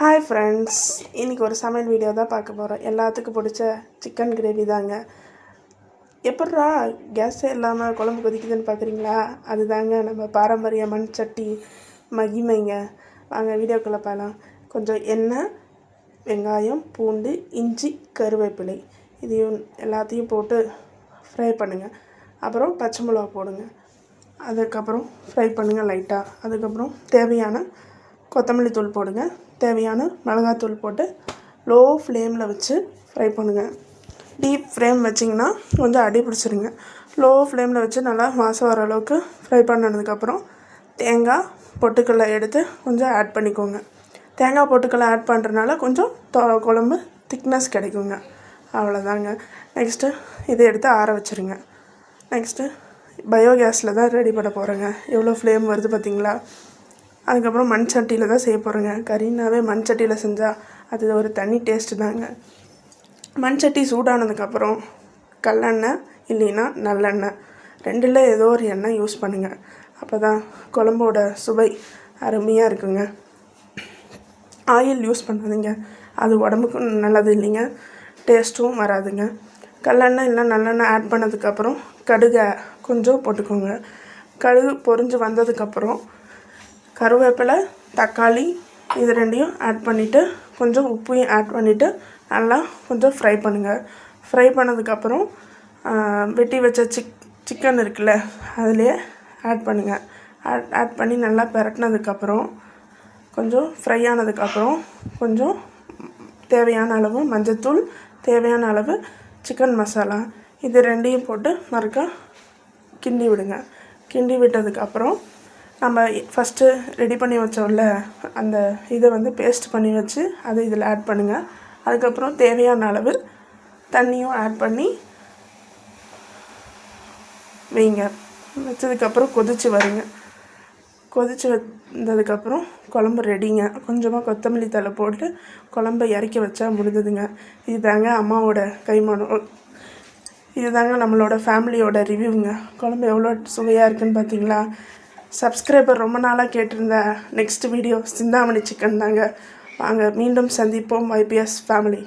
Hi friends, இன்றைக்கி ஒரு சமையல் வீடியோ தான் பார்க்க போகிறோம். எல்லாத்துக்கும் பிடிச்ச சிக்கன் கிரேவி தாங்க. எப்பட்றா கேஸே இல்லாமல் குழம்பு கொதிக்குதுன்னு பார்க்குறீங்களா? அதுதாங்க நம்ம பாரம்பரிய மண் சட்டி மகிமைங்க. வாங்க வீடியோக்குள்ளே பார்க்கலாம். கொஞ்சம் எண்ணெய், வெங்காயம், பூண்டு, இஞ்சி, கருவேப்பிலை இதையும் எல்லாத்தையும் போட்டு ஃப்ரை பண்ணுங்கள். அப்புறம் பச்சை மிளகா போடுங்க. அதுக்கப்புறம் ஃப்ரை பண்ணுங்கள் லைட்டாக. அதுக்கப்புறம் தேவையான கொத்தமல்லி தூள் போடுங்க. தேவையான மிளகாத்தூள் போட்டு லோ ஃப்ளேமில் வச்சு ஃப்ரை பண்ணுங்கள். டீப் ஃப்ளேம் வச்சிங்கன்னா கொஞ்சம் அடி பிடிச்சிருங்க. லோ ஃப்ளேமில் வச்சு நல்லா வாசம் வர அளவுக்கு ஃப்ரை பண்ணதுக்கப்புறம் தேங்காய் பொட்டுக்கடலை எடுத்து கொஞ்சம் ஆட் பண்ணிக்கோங்க. தேங்காய் பொட்டுக்கடலை ஆட் பண்ணுறதுனால கொஞ்சம் குழம்பு திக்னஸ் கிடைக்குங்க. அவ்வளோதாங்க. நெக்ஸ்ட்டு இதை எடுத்து ஆற வச்சுருங்க. நெக்ஸ்ட்டு பயோகேஸில் தான் ரெடி பண்ண போகிறேங்க. எவ்வளோ ஃப்ளேம் வருது பார்த்திங்களா? அதுக்கப்புறம் மண் சட்டியில் தான் செய்ய போகிறேங்க. கறினாவே மண் சட்டியில் செஞ்சால் அது ஒரு தனி டேஸ்ட்டு தாங்க. மண் சட்டி சூடானதுக்கப்புறம் கல்லெண்ணெய் இல்லைன்னா நல்லெண்ணெய் ரெண்டில் ஏதோ ஒரு எண்ணெய் யூஸ் பண்ணுங்கள். அப்போ தான் குழம்போட சுவை அருமையாக இருக்குங்க. ஆயில் யூஸ் பண்ணாதீங்க, அது உடம்புக்கும் நல்லது இல்லைங்க, டேஸ்ட்டும் வராதுங்க. கல்லெண்ணெய் இல்லை நல்லெண்ணெய் ஆட் பண்ணதுக்கப்புறம் கடுகை கொஞ்சம் போட்டுக்கோங்க. கடுகு பொரிஞ்சு வந்ததுக்கப்புறம் கருவேப்பிலை, தக்காளி இது ரெண்டையும் ஆட் பண்ணிவிட்டு கொஞ்சம் உப்பையும் ஆட் பண்ணிவிட்டு நல்லா கொஞ்சம் ஃப்ரை பண்ணுங்கள். ஃப்ரை பண்ணதுக்கப்புறம் வெட்டி வச்ச சிக்கன் இருக்குல்ல, அதிலே ஆட் பண்ணுங்கள். ஆட் பண்ணி நல்லா பிரட்டினதுக்கப்புறம் கொஞ்சம் ஃப்ரை ஆனதுக்கப்புறம் கொஞ்சம் தேவையான அளவு மஞ்சத்தூள், தேவையான அளவு சிக்கன் மசாலா இது ரெண்டையும் போட்டு மறுக்கா கிண்டி விடுங்க. கிண்டி விட்டதுக்கப்புறம் நம்ம ஃபஸ்ட்டு ரெடி பண்ணி வச்சோம்ல அந்த இதை பேஸ்ட் பண்ணி வச்சு அதை இதில் ஆட் பண்ணுங்கள். அதுக்கப்புறம் தேவையான அளவு தண்ணியும் ஆட் பண்ணி வைங்க. வச்சதுக்கப்புறம் கொதித்து வருங்க. கொதித்து வந்ததுக்கப்புறம் குழம்பு ரெடிங்க. கொஞ்சமாக கொத்தமல்லி தழை போட்டு குழம்பை இறக்கி வச்சா முடிஞ்சதுங்க. இது தாங்க அம்மாவோட கைமணம். இது தாங்க நம்மளோட ஃபேமிலியோட ரிவ்யூங்க. குழம்பு எவ்வளோ சுவையாக இருக்குதுன்னு பார்த்தீங்களா? சப்ஸ்கிரைபர் ரொம்ப நாளாக கேட்டிருந்த நெக்ஸ்ட் வீடியோ சிந்தாமணி சிக்கன் தாங்க. வாங்க மீண்டும் சந்திப்போம் YPS ஃபேமிலி.